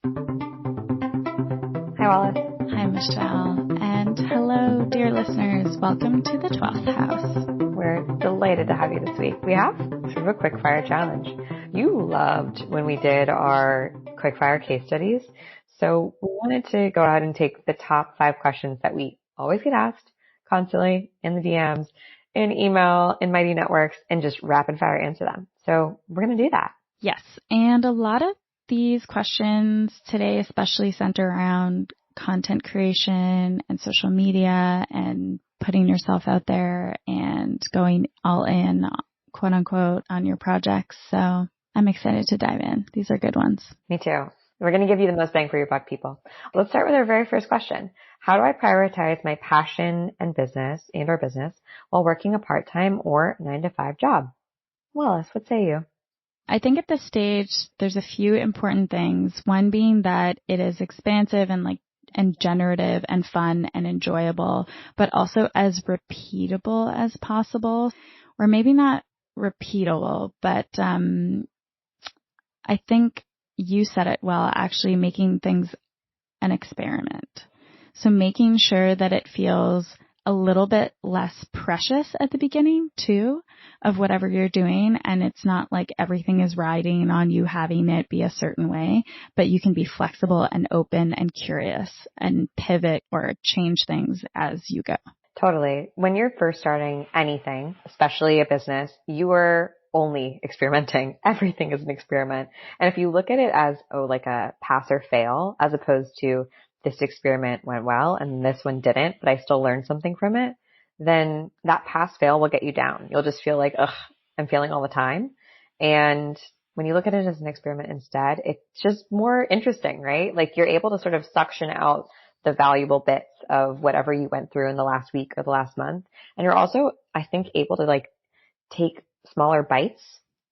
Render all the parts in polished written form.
Hi, Wallace. Hi, Michelle. And hello, dear listeners. Welcome to the 12th house. We're delighted to have you this week. We have sort of a quick fire challenge. You loved when we did our quick fire case studies. So we wanted to go ahead and take the top 5 questions that we always get asked constantly in the DMs, in email, in Mighty Networks, and just rapid fire answer them. So we're going to do that. Yes. And a lot of these questions today especially center around content creation and social media and putting yourself out there and going all in, quote unquote, on your projects. So I'm excited to dive in. These are good ones. Me too. We're going to give you the most bang for your buck, people. Let's start with our very first question. How do I prioritize my passion and business while working a part-time or 9-to-5 job? Wallace, what say you? I think at this stage, there's a few important things. One being that it is expansive and generative and fun and enjoyable, but also as repeatable as possible, or maybe not repeatable, but I think you said it well, actually making things an experiment. So making sure that it feels a little bit less precious at the beginning too of whatever you're doing. And it's not like everything is riding on you having it be a certain way, but you can be flexible and open and curious and pivot or change things as you go. Totally. When you're first starting anything, especially a business, you are only experimenting. Everything is an experiment. And if you look at it as, like a pass or fail, as opposed to this experiment went well and this one didn't, but I still learned something from it, then that pass fail will get you down. You'll just feel like, I'm failing all the time. And when you look at it as an experiment instead, it's just more interesting, right? Like you're able to sort of suction out the valuable bits of whatever you went through in the last week or the last month. And you're also, I think, able to take smaller bites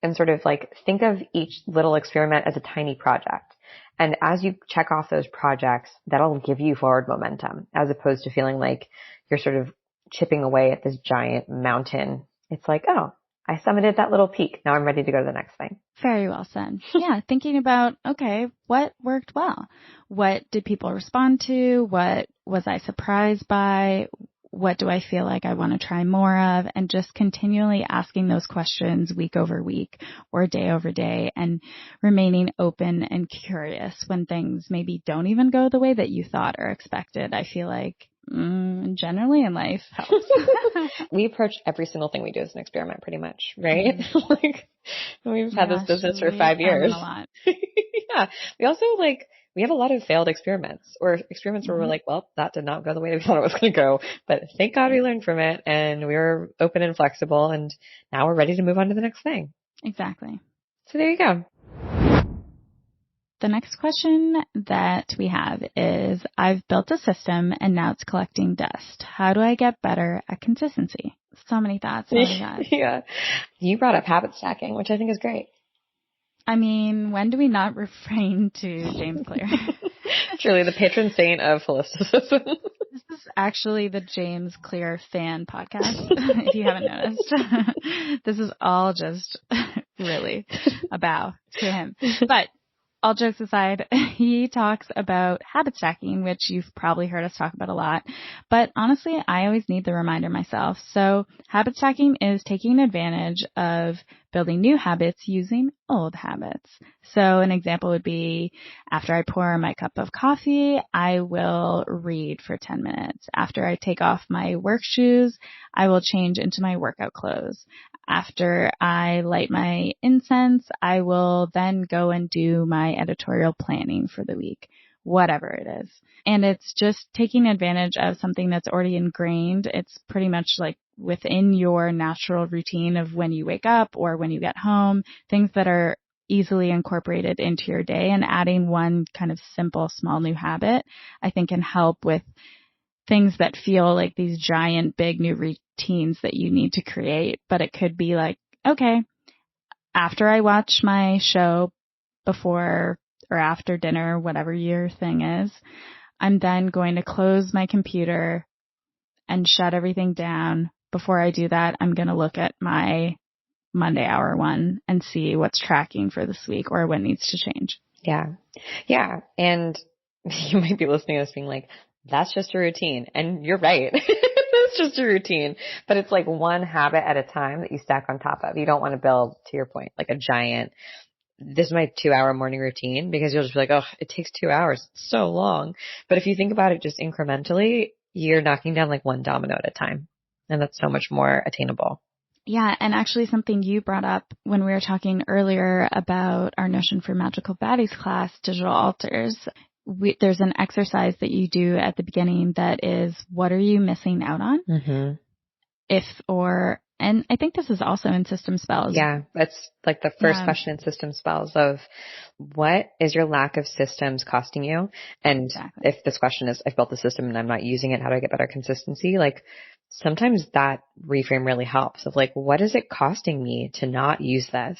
and sort of think of each little experiment as a tiny project. And as you check off those projects, that'll give you forward momentum as opposed to feeling like you're sort of chipping away at this giant mountain. It's like, I summited that little peak. Now I'm ready to go to the next thing. Very well said. Yeah. Thinking about, okay, what worked well? What did people respond to? What was I surprised by? What do I feel like I want to try more of? And just continually asking those questions week over week or day over day and remaining open and curious when things maybe don't even go the way that you thought or expected. I feel like generally in life helps. We approach every single thing we do as an experiment pretty much, right? We've had this business for 5 years. A lot. Yeah. We also we have a lot of failed experiments or experiments where we're like, well, that did not go the way we thought it was going to go, but thank God we learned from it and we were open and flexible and now we're ready to move on to the next thing. Exactly. So there you go. The next question that we have is, I've built a system and now it's collecting dust. How do I get better at consistency? So many thoughts. Yeah. You brought up habit stacking, which I think is great. I mean, when do we not refrain to James Clear? Truly the patron saint of holisticism. This is actually the James Clear fan podcast, if you haven't noticed. This is all just really a bow to him. But all jokes aside, he talks about habit stacking, which you've probably heard us talk about a lot. But honestly, I always need the reminder myself. So habit stacking is taking advantage of building new habits using old habits. So an example would be, after I pour my cup of coffee, I will read for 10 minutes. After I take off my work shoes, I will change into my workout clothes. After I light my incense, I will then go and do my editorial planning for the week, whatever it is. And it's just taking advantage of something that's already ingrained. It's pretty much like within your natural routine of when you wake up or when you get home, things that are easily incorporated into your day, and adding one kind of simple, small new habit, I think can help with things that feel like these giant, big new routines that you need to create. But it could be like, okay, after I watch my show before or after dinner, whatever your thing is, I'm then going to close my computer and shut everything down. Before I do that, I'm going to look at my Monday hour one and see what's tracking for this week or what needs to change. Yeah. Yeah. And you might be listening to this being like, that's just a routine. And you're right. It's just a routine, but it's like one habit at a time that you stack on top of. You don't want to build, to your point, like a giant, this is my 2-hour morning routine, because you'll just be like, oh, it takes 2 hours. It's so long. But if you think about it just incrementally, you're knocking down like one domino at a time. And that's so much more attainable. Yeah, and actually something you brought up when we were talking earlier about our Notion for Magical Baddies class, digital altars. There's an exercise that you do at the beginning that is, what are you missing out on? Mm-hmm. And I think this is also in system spells. Yeah, that's like the first question in system spells of, what is your lack of systems costing you? And Exactly. If this question is, I've built the system and I'm not using it, how do I get better consistency? Like, sometimes that reframe really helps of like, what is it costing me to not use this?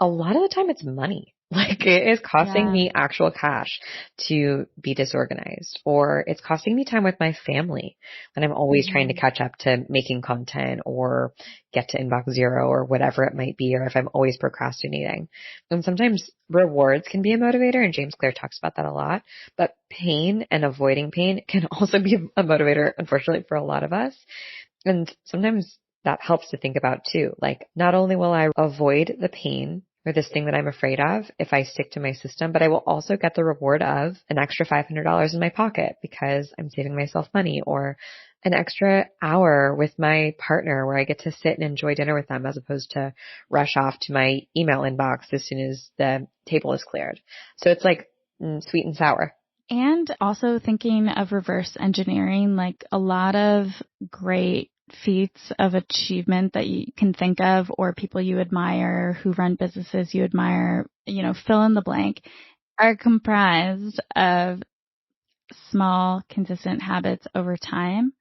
A lot of the time it's money. Like, it is costing me actual cash to be disorganized, or it's costing me time with my family when I'm always trying to catch up to making content or get to inbox zero or whatever it might be, or if I'm always procrastinating. And sometimes rewards can be a motivator, and James Clear talks about that a lot, but pain and avoiding pain can also be a motivator, unfortunately, for a lot of us. And sometimes that helps to think about too. Like, not only will I avoid the pain or this thing that I'm afraid of if I stick to my system, but I will also get the reward of an extra $500 in my pocket because I'm saving myself money, or an extra hour with my partner where I get to sit and enjoy dinner with them as opposed to rush off to my email inbox as soon as the table is cleared. So it's like sweet and sour. And also thinking of reverse engineering, like a lot of great feats of achievement that you can think of, or people you admire who run businesses you admire, fill in the blank, are comprised of small, consistent habits over time.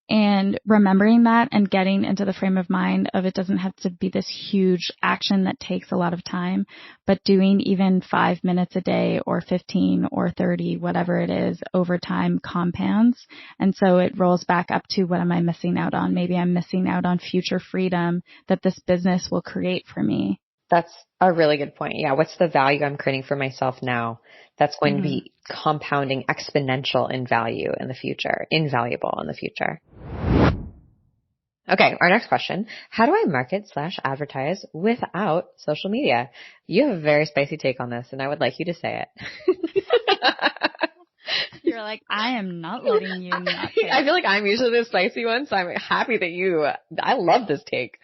And remembering that and getting into the frame of mind of, it doesn't have to be this huge action that takes a lot of time, but doing even 5 minutes a day or 15 or 30, whatever it is, over time compounds. And so it rolls back up to, what am I missing out on? Maybe I'm missing out on future freedom that this business will create for me. That's a really good point. Yeah. What's the value I'm creating for myself now that's going to be compounding exponential in value in the future, invaluable in the future? Okay. Our next question. How do I market/advertise without social media? You have a very spicy take on this, and I would like you to say it. You're like, I am not letting you not take. I feel like I'm usually the spicy one, so I'm happy that I love this take.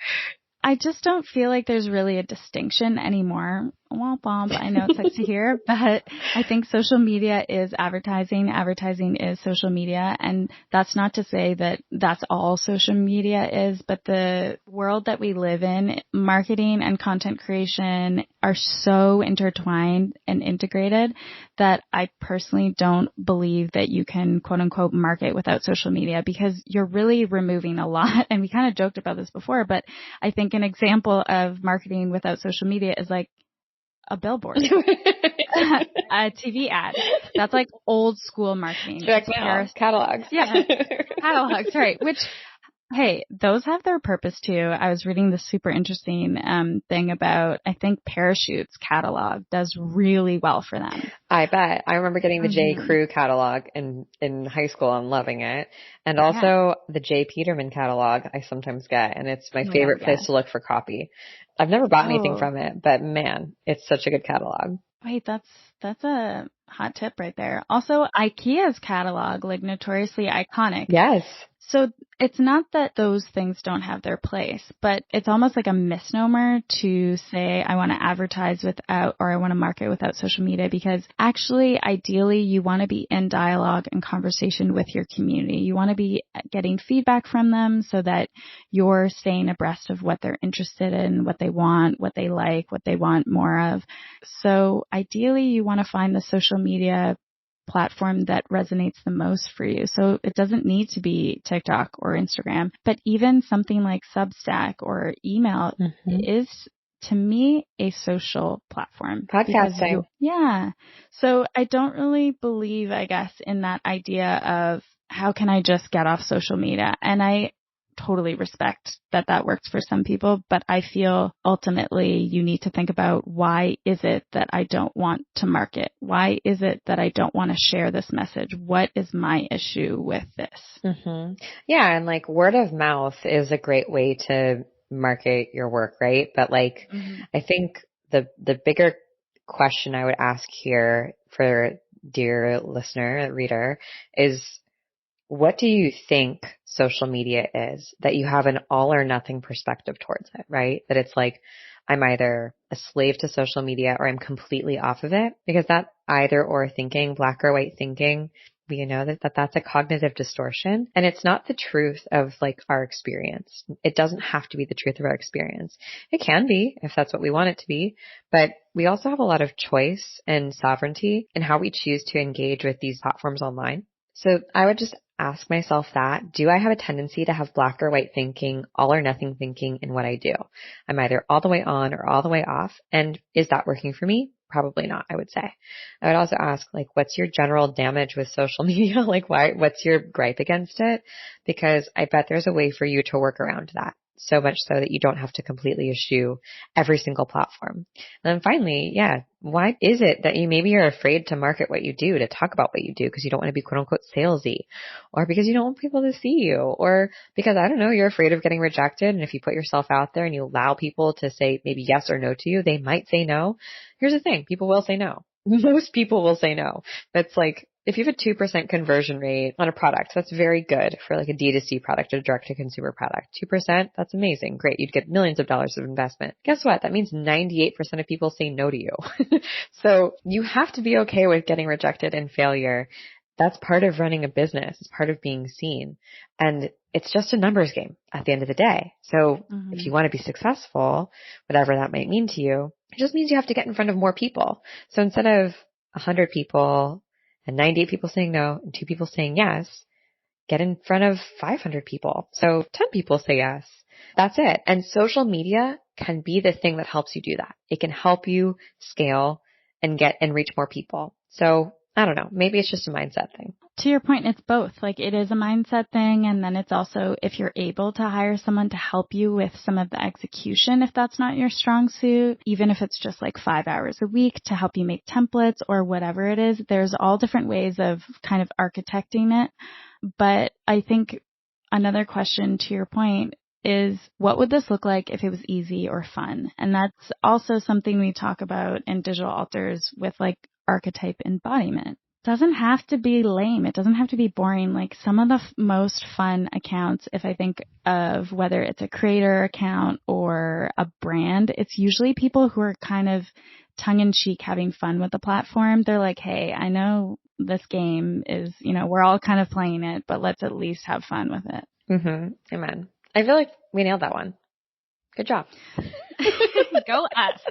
I just don't feel like there's really a distinction anymore. Womp womp. I know it sucks to hear, but I think social media is advertising. Advertising is social media. And that's not to say that that's all social media is, but the world that we live in, marketing and content creation are so intertwined and integrated that I personally don't believe that you can quote unquote market without social media, because you're really removing a lot. And we kind of joked about this before, but I think an example of marketing without social media is like a billboard, a TV ad. That's like old school marketing. Direct mail, catalogs. Yeah, catalogs, right. Which, hey, those have their purpose too. I was reading this super interesting thing about, I think Parachute's catalog does really well for them. I bet. I remember getting the J. Crew catalog in high school and loving it. And also the J. Peterman catalog I sometimes get, and it's my favorite place to look for copy. I've never bought anything from it, but man, it's such a good catalog. Wait, that's a hot tip right there. Also, IKEA's catalog, like notoriously iconic. Yes. So it's not that those things don't have their place, but it's almost like a misnomer to say I want to advertise without, or I want to market without social media, because actually, ideally, you want to be in dialogue and conversation with your community. You want to be getting feedback from them so that you're staying abreast of what they're interested in, what they want, what they like, what they want more of. So ideally, you want to find the social media platform that resonates the most for you. So it doesn't need to be TikTok or Instagram, but even something like Substack or email is, to me, a social platform. Podcasting. Yeah. So I don't really believe, I guess, in that idea of how can I just get off social media? And I totally respect that that works for some people, but I feel ultimately you need to think about, why is it that I don't want to market? Why is it that I don't want to share this message? What is my issue with this? Mm-hmm. Yeah. And like word of mouth is a great way to market your work, right? But like, I think the bigger question I would ask here for dear listener, reader, is what do you think social media is, that you have an all or nothing perspective towards it, right? That it's like, I'm either a slave to social media or I'm completely off of it, because that either or thinking, black or white thinking, we know that's a cognitive distortion, and it's not the truth of like our experience. It doesn't have to be the truth of our experience. It can be if that's what we want it to be, but we also have a lot of choice and sovereignty in how we choose to engage with these platforms online. So I would just ask myself that, do I have a tendency to have black or white thinking, all or nothing thinking in what I do? I'm either all the way on or all the way off. And is that working for me? Probably not, I would say. I would also ask, like, what's your general damage with social media? Like, what's your gripe against it? Because I bet there's a way for you to work around that. So much so that you don't have to completely eschew every single platform. And then finally, yeah, why is it that you maybe are afraid to market what you do, to talk about what you do, because you don't want to be quote unquote salesy, or because you don't want people to see you, or because, I don't know, you're afraid of getting rejected. And if you put yourself out there and you allow people to say maybe yes or no to you, they might say no. Here's the thing. People will say no. Most people will say no. That's like, if you have a 2% conversion rate on a product, that's very good for like a D2C product, a direct to consumer product. 2%, that's amazing. Great. You'd get millions of dollars of investment. Guess what? That means 98% of people say no to you. So you have to be okay with getting rejected and failure. That's part of running a business. It's part of being seen. And it's just a numbers game at the end of the day. So if you want to be successful, whatever that might mean to you, it just means you have to get in front of more people. So instead of 100 people and 98 people saying no and 2 people saying yes, get in front of 500 people. So 10 people say yes. That's it. And social media can be the thing that helps you do that. It can help you scale and get and reach more people. So I don't know. Maybe it's just a mindset thing. To your point, it's both. Like, it is a mindset thing. And then it's also, if you're able to hire someone to help you with some of the execution, if that's not your strong suit, even if it's just like 5 hours a week to help you make templates or whatever it is, there's all different ways of kind of architecting it. But I think another question to your point is, what would this look like if it was easy or fun? And that's also something we talk about in Digital Alters with like archetype embodiment. It doesn't have to be lame. It doesn't have to be boring. Like, some of the most fun accounts, if I think of whether it's a creator account or a brand, it's usually people who are kind of tongue-in-cheek having fun with the platform. They're like, hey, I know this game is, we're all kind of playing it, but let's at least have fun with it. Mm-hmm. Amen. I feel like we nailed that one. Good job. Go us.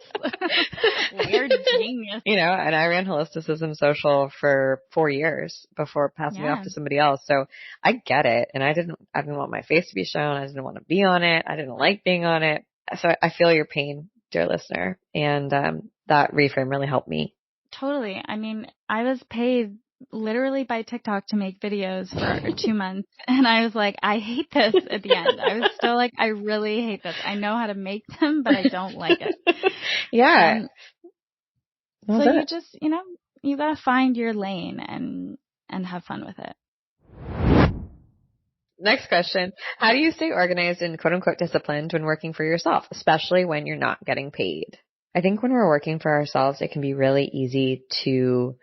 We're genius. And I ran Holisticism Social for 4 years before passing it off to somebody else. So I get it. And I didn't want my face to be shown. I didn't want to be on it. I didn't like being on it. So I feel your pain, dear listener. And that reframe really helped me. Totally. I mean, I was paid literally by TikTok to make videos for 2 months. And I was like, I hate this at the end. I was still like, I really hate this. I know how to make them, but I don't like it. Yeah. So you just, you got to find your lane and have fun with it. Next question. How do you stay organized and quote unquote disciplined when working for yourself, especially when you're not getting paid? I think when we're working for ourselves, it can be really easy to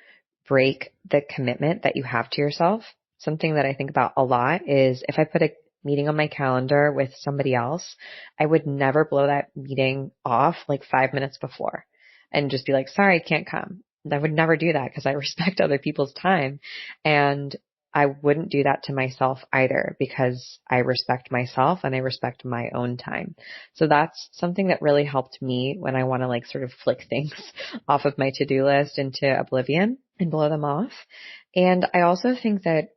break the commitment that you have to yourself. Something that I think about a lot is, if I put a meeting on my calendar with somebody else, I would never blow that meeting off like 5 minutes before and just be like, sorry, I can't come. I would never do that because I respect other people's time. And I wouldn't do that to myself either, because I respect myself and I respect my own time. So that's something that really helped me when I want to like sort of flick things off of my to-do list into oblivion and blow them off. And I also think that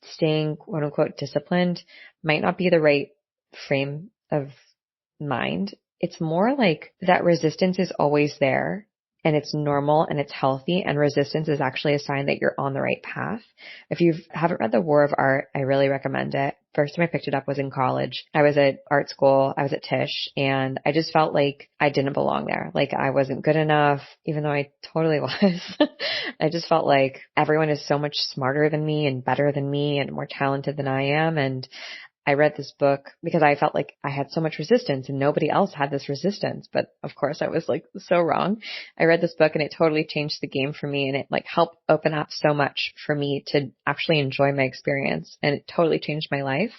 staying quote unquote disciplined might not be the right frame of mind. It's more like that resistance is always there. And it's normal and it's healthy, and resistance is actually a sign that you're on the right path. If you haven't read The War of Art, I really recommend it. first time I picked it up was in college. I was at art school. I was at Tisch, and I just felt like I didn't belong there. Like I wasn't good enough, even though I totally was. I just felt like everyone is so much smarter than me and better than me and more talented than I am. And I read this book because I felt like I had so much resistance and nobody else had this resistance. But of course I was like so wrong. I read this book and it totally changed the game for me, and it like helped open up so much for me to actually enjoy my experience, and it totally changed my life.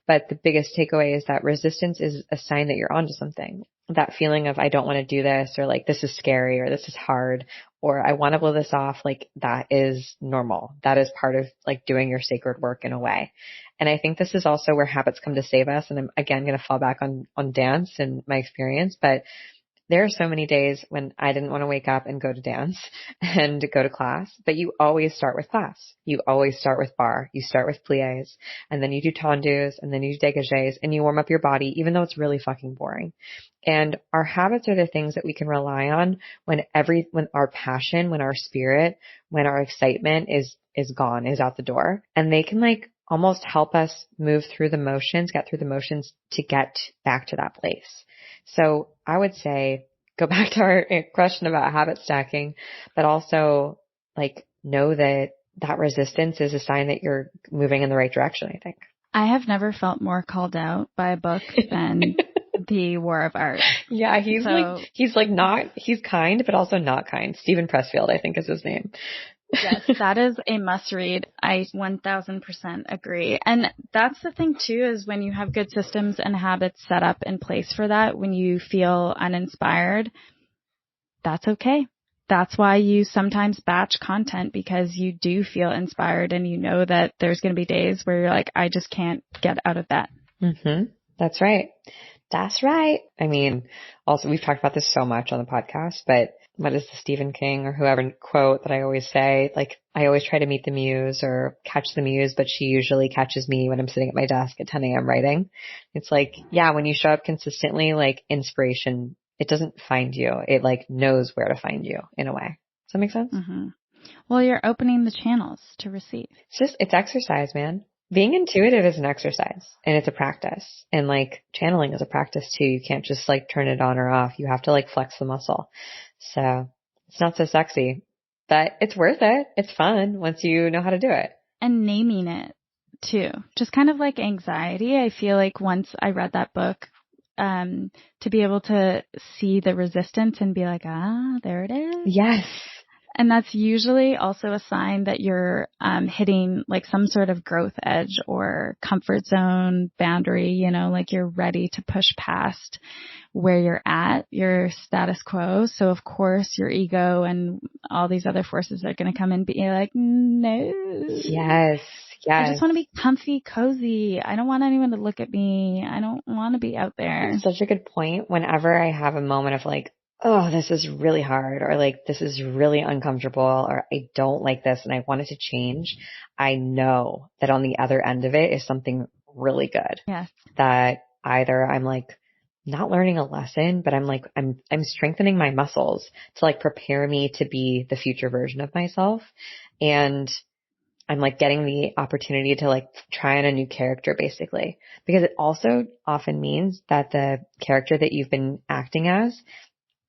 But the biggest takeaway is that resistance is a sign that you're onto something. That feeling of I don't want to do this, or like this is scary, or this is hard, or I want to blow this off, like that is normal. That is part of like doing your sacred work in a way. And I think this is also where habits come to save us. And I'm again going to fall back on dance and my experience, but there are so many days when I didn't want to wake up and go to dance and go to class, but you always start with class. You always start with bar. You start with pliés, and then you do tendus, and then you do dégagés, and you warm up your body, even though it's really fucking boring. And our habits are the things that we can rely on when our passion, when our spirit, when our excitement is gone, is out the door. And they can like almost help us move through the motions, get through the motions to get back to that place. So I would say go back to our question about habit stacking, but also like know that that resistance is a sign that you're moving in the right direction, I think. I have never felt more called out by a book than The War of Art. Yeah, he's kind, but also not kind. Stephen Pressfield, I think is his name. Yes, that is a must read. I 1000% agree. And that's the thing too, is when you have good systems and habits set up in place for that, when you feel uninspired, that's okay. That's why you sometimes batch content, because you do feel inspired and you know that there's going to be days where you're like, I just can't get out of bed. Mm-hmm. That's right. That's right. I mean, also we've talked about this so much on the podcast, but what is the Stephen King or whoever quote that I always say? Like, I always try to meet the muse or catch the muse, but she usually catches me when I'm sitting at my desk at 10 a.m. writing. It's like, yeah, when you show up consistently, like inspiration, it doesn't find you. It like knows where to find you in a way. Does that make sense? Mm-hmm. Well, you're opening the channels to receive. It's exercise, man. Being intuitive is an exercise and it's a practice, and like channeling is a practice too. You can't just like turn it on or off. You have to like flex the muscle. So it's not so sexy, but it's worth it. It's fun once you know how to do it. And naming it too. Just kind of like anxiety. I feel like once I read that book, to be able to see the resistance and be like, there it is. Yes. And that's usually also a sign that you're hitting like some sort of growth edge or comfort zone boundary, you know, like you're ready to push past where you're at, your status quo. So of course your ego and all these other forces are going to come and be like, no. Yes. I just want to be comfy, cozy. I don't want anyone to look at me. I don't want to be out there. That's such a good point. Whenever I have a moment of like, oh, this is really hard, or like, this is really uncomfortable, or I don't like this and I want it to change, I know that on the other end of it is something really good. Yes. That either I'm like not learning a lesson, but I'm like, I'm strengthening my muscles to like prepare me to be the future version of myself. And I'm like getting the opportunity to like try on a new character basically, because it also often means that the character that you've been acting as,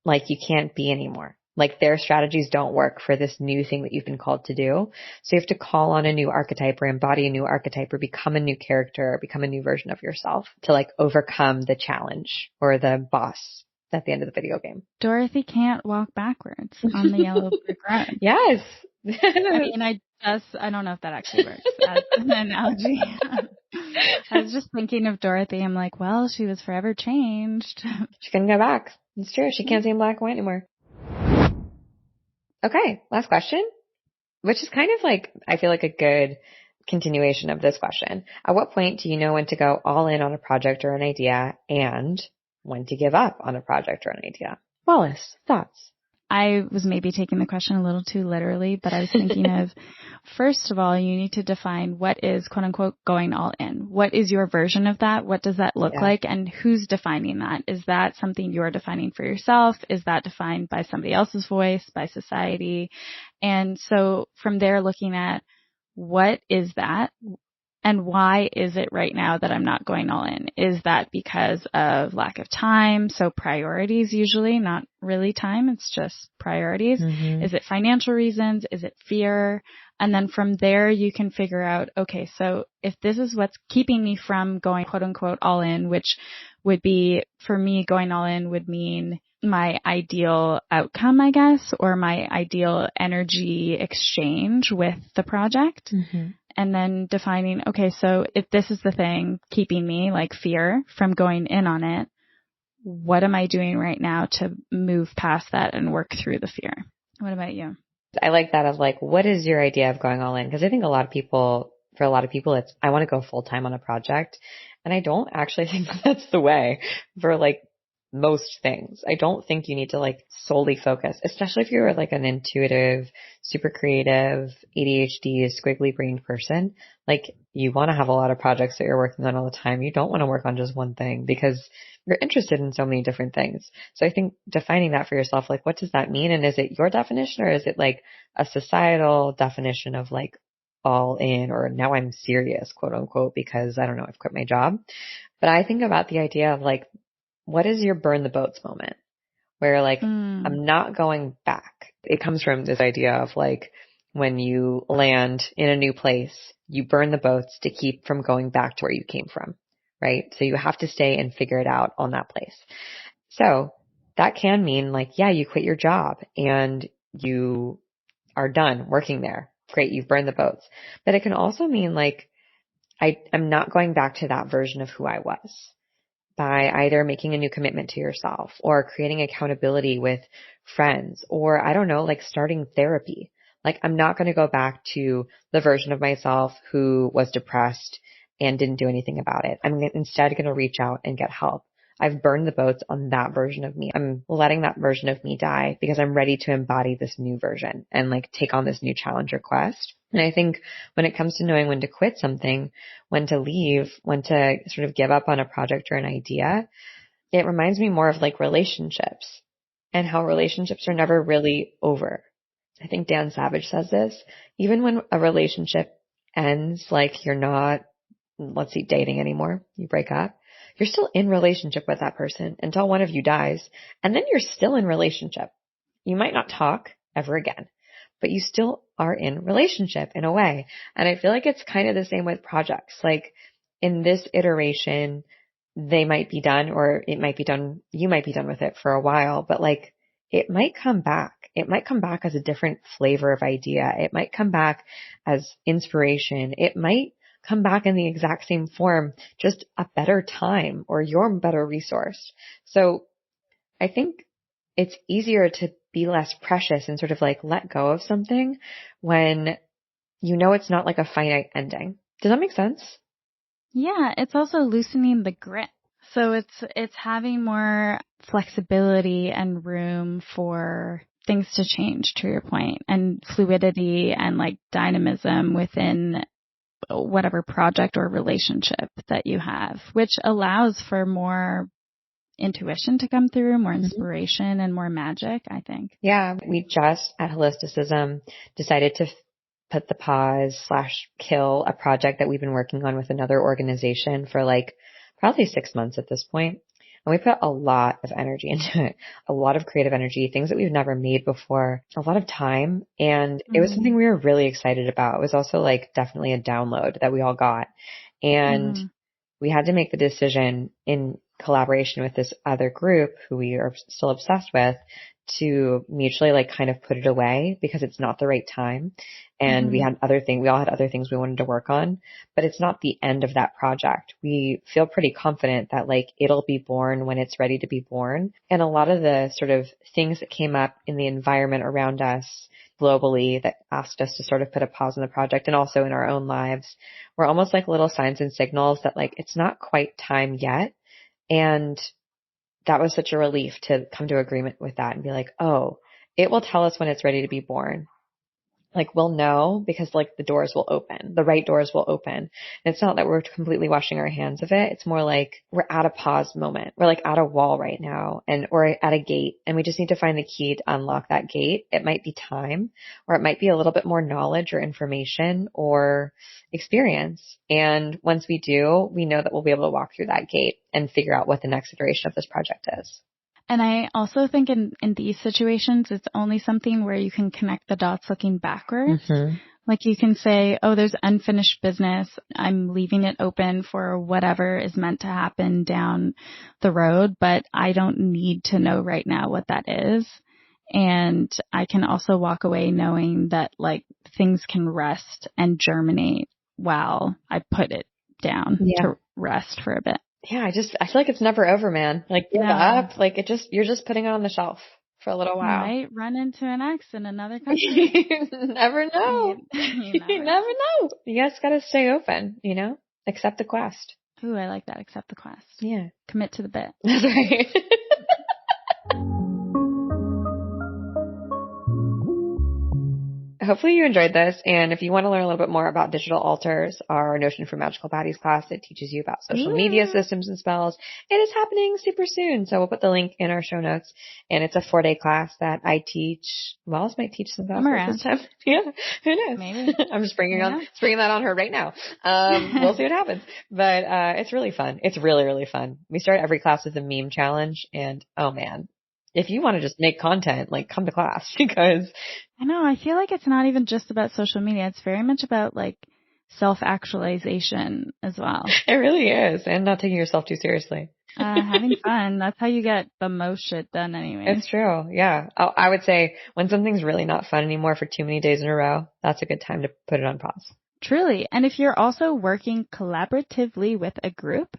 like you can't be anymore. Like their strategies don't work for this new thing that you've been called to do. So you have to call on a new archetype or embody a new archetype or become a new character or become a new version of yourself to like overcome the challenge or the boss at the end of the video game. Dorothy can't walk backwards on the yellow brick road. Yes. I mean, I don't know if that actually works as an analogy. I was just thinking of Dorothy. I'm like, well, she was forever changed. She couldn't go back. It's true. She can't see in black and white anymore. Okay. Last question, which is kind of like, I feel like a good continuation of this question. At what point do you know when to go all in on a project or an idea and when to give up on a project or an idea? Wallace, thoughts? I was maybe taking the question a little too literally, but I was thinking of, first of all, you need to define what is quote unquote going all in. What is your version of that? What does that look like? And who's defining that? Is that something you're defining for yourself? Is that defined by somebody else's voice, by society? And so from there, looking at what is that And why is it right now that I'm not going all in? Is that because of lack of time? So priorities usually, not really time. It's just priorities. Mm-hmm. Is it financial reasons? Is it fear? And then from there, you can figure out, okay, so if this is what's keeping me from going quote unquote all in, which would be, for me, going all in would mean my ideal outcome, I guess, or my ideal energy exchange with the project. Mm-hmm. And then defining, okay, so if this is the thing keeping me, like fear, from going in on it, what am I doing right now to move past that and work through the fear? What about you? I like that of like, what is your idea of going all in? Because I think for a lot of people, it's, I want to go full time on a project. And I don't actually think that's the way for like most things. I don't think you need to like solely focus, especially if you're like an intuitive, super creative, ADHD, squiggly brained person. Like you want to have a lot of projects that you're working on all the time. You don't want to work on just one thing because you're interested in so many different things. So I think defining that for yourself, like what does that mean? And is it your definition or is it like a societal definition of like all in or now I'm serious, quote unquote, because I don't know, I've quit my job. But I think about the idea of like, what is your burn the boats moment where like, I'm not going back. It comes from this idea of like, when you land in a new place, you burn the boats to keep from going back to where you came from, right? So you have to stay and figure it out on that place. So that can mean like, yeah, you quit your job and you are done working there. Great. You've burned the boats. But it can also mean like, I'm not going back to that version of who I was by either making a new commitment to yourself or creating accountability with friends or I don't know, like starting therapy. Like I'm not going to go back to the version of myself who was depressed and didn't do anything about it. I'm instead going to reach out and get help. I've burned the boats on that version of me. I'm letting that version of me die because I'm ready to embody this new version and like take on this new challenge or quest. And I think when it comes to knowing when to quit something, when to leave, when to sort of give up on a project or an idea, it reminds me more of like relationships and how relationships are never really over. I think Dan Savage says this, even when a relationship ends, like you're not, let's see, dating anymore, you break up, you're still in relationship with that person until one of you dies. And then you're still in relationship. You might not talk ever again, but you still are in relationship in a way. And I feel like it's kind of the same with projects. Like in this iteration, they might be done or it might be done. You might be done with it for a while, but like it might come back. It might come back as a different flavor of idea. It might come back as inspiration. It might come back in the exact same form, just a better time or your better resource. So I think it's easier to be less precious and sort of like let go of something when you know it's not like a finite ending. Does that make sense? Yeah, it's also loosening the grip. So it's having more flexibility and room for things to change, to your point, and fluidity and like dynamism within whatever project or relationship that you have, which allows for more intuition to come through, more inspiration and more magic, I think. Yeah, we just at Holisticism decided to put the pause / kill a project that we've been working on with another organization for like probably 6 months at this point. And we put a lot of energy into it, a lot of creative energy, things that we've never made before, a lot of time. And it was something we were really excited about. It was also like definitely a download that we all got. And we had to make the decision in collaboration with this other group who we are still obsessed with to mutually like kind of put it away because it's not the right time. And we all had other things we wanted to work on, but it's not the end of that project. We feel pretty confident that like it'll be born when it's ready to be born. And a lot of the sort of things that came up in the environment around us globally that asked us to sort of put a pause on the project and also in our own lives were almost like little signs and signals that like it's not quite time yet. And that was such a relief to come to agreement with that and be like, oh, it will tell us when it's ready to be born. like we'll know because like the doors will open, the right doors will open. And it's not that we're completely washing our hands of it. It's more like we're at a pause moment. We're like at a wall right now and or at a gate, and we just need to find the key to unlock that gate. It might be time, or it might be a little bit more knowledge or information or experience. And once we do, we know that we'll be able to walk through that gate and figure out what the next iteration of this project is. And I also think in these situations, it's only something where you can connect the dots looking backwards. Mm-hmm. Like you can say, oh, there's unfinished business. I'm leaving it open for whatever is meant to happen down the road, but I don't need to know right now what that is. And I can also walk away knowing that like things can rest and germinate while I put it down to rest for a bit. Yeah, I feel like it's never over, man. Like give up, like you're just putting it on the shelf for a little while. You might run into an ex in another country. You never know. You never know. You just gotta stay open, you know? Accept the quest. Ooh, I like that. Accept the quest. Yeah. Commit to the bit. That's right. Hopefully you enjoyed this. And if you want to learn a little bit more about digital altars, our Notion for Magical Baddies class that teaches you about social media systems and spells, it is happening super soon. So we'll put the link in our show notes. And it's a 4-day class that I teach. Wells might teach some classes this time. Yeah, who knows? Maybe. I'm just springing that on her right now. We'll see what happens. But it's really fun. It's really, really fun. We start every class with a meme challenge. And oh man, if you want to just make content, like come to class because I know. I feel like it's not even just about social media. It's very much about like self-actualization as well. It really is. And not taking yourself too seriously. Having fun. That's how you get the most shit done anyway. It's true. Yeah. I would say when something's really not fun anymore for too many days in a row, that's a good time to put it on pause. Truly. And if you're also working collaboratively with a group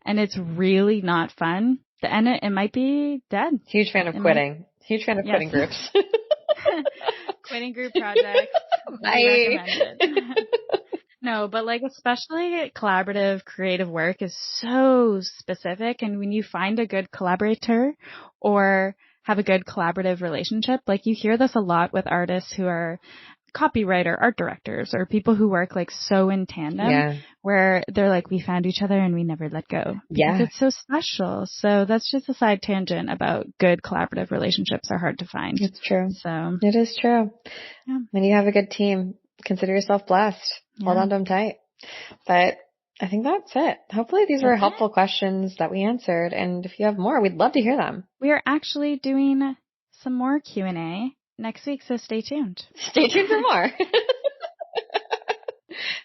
and it's really not fun, then it might be dead. Huge fan of quitting. Huge fan of quitting groups. Quitting group projects. Recommended. No, but like especially collaborative creative work is so specific. And when you find a good collaborator or have a good collaborative relationship, like you hear this a lot with artists who are copywriter, art directors, or people who work like so in tandem where they're like, we found each other and we never let go. Because it's so special. So that's just a side tangent about good collaborative relationships are hard to find. It's true. So it is true. Yeah. When you have a good team, consider yourself blessed. Hold on to them tight. But I think that's it. Hopefully these were helpful questions that we answered. And if you have more, we'd love to hear them. We are actually doing some more Q&A next week, so stay tuned. Stay tuned for more.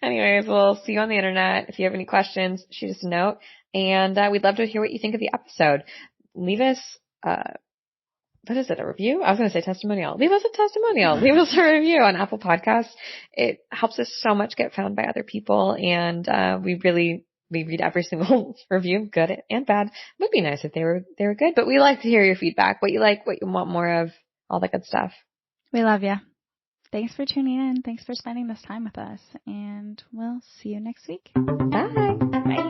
Anyways, we'll see you on the internet. If you have any questions, shoot us a note. And we'd love to hear what you think of the episode. Leave us, what is it, a review? I was going to say testimonial. Leave us a testimonial. Leave us a review on Apple Podcasts. It helps us so much get found by other people. And we read every single review, good and bad. It would be nice if they were good, but we like to hear your feedback, what you like, what you want more of. All that good stuff. We love you. Thanks for tuning in. Thanks for spending this time with us. And we'll see you next week. Bye. Bye.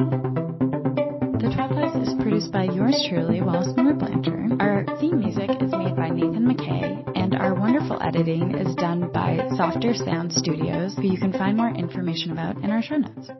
The 12 Lives is produced by yours truly, Wallace Moore Blanchard. Our theme music is made by Nathan McKay, and our wonderful editing is done by Softer Sound Studios, who you can find more information about in our show notes.